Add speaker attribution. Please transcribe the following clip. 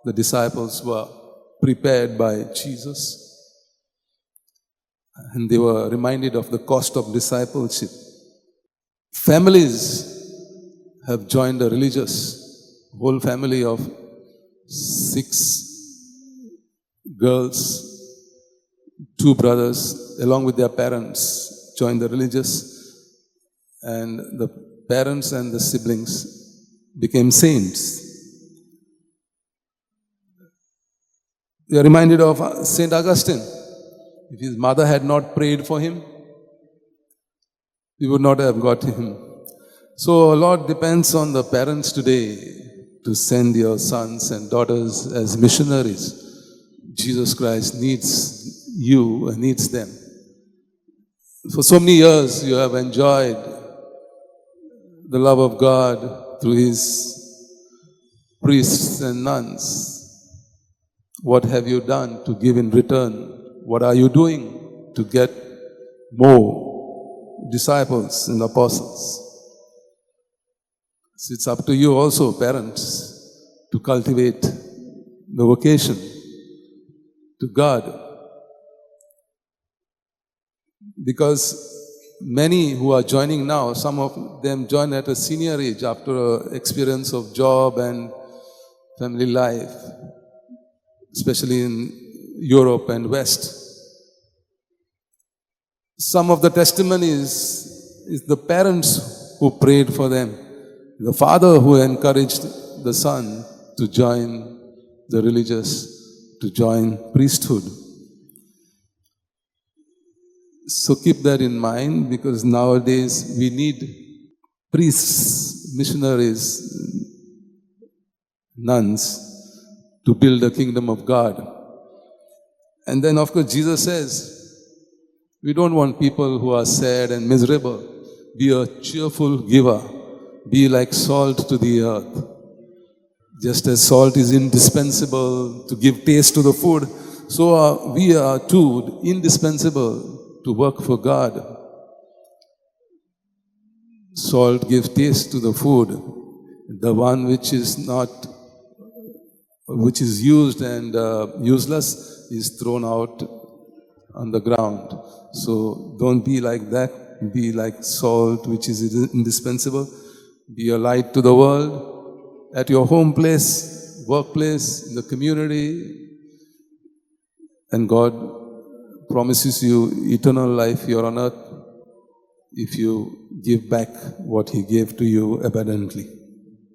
Speaker 1: the disciples were prepared by Jesus. And they were reminded of the cost of discipleship. Families have joined the religious. Whole family of 6 girls, 2 brothers, along with their parents, joined the religious. And the parents and the siblings became saints. We are reminded of St. Augustine. If his mother had not prayed for him, we would not have got him. So a lot depends on the parents today to send your sons and daughters as missionaries. Jesus Christ needs you and needs them. For so many years you have enjoyed the love of God through His priests and nuns. What have you done to give in return? What are you doing to get more disciples and apostles? So it's up to you also, parents, to cultivate the vocation to God. Because many who are joining now, some of them join at a senior age after an experience of job and family life, especially in Europe and West. Some of the testimonies is the parents who prayed for them, the father who encouraged the son to join the religious, to join priesthood. So keep that in mind, because nowadays we need priests, missionaries, nuns to build the kingdom of God. And then of course Jesus says, we don't want people who are sad and miserable. Be a cheerful giver. Be like salt to the earth. Just as salt is indispensable to give taste to the food, so we are too indispensable to work for God. Salt gives taste to the food. The one which is used and useless is thrown out on the ground. So don't be like that. Be like salt, which is indispensable. Be a light to the world, at your home place, workplace, in the community. And God promises you eternal life here on earth if you give back what He gave to you abundantly.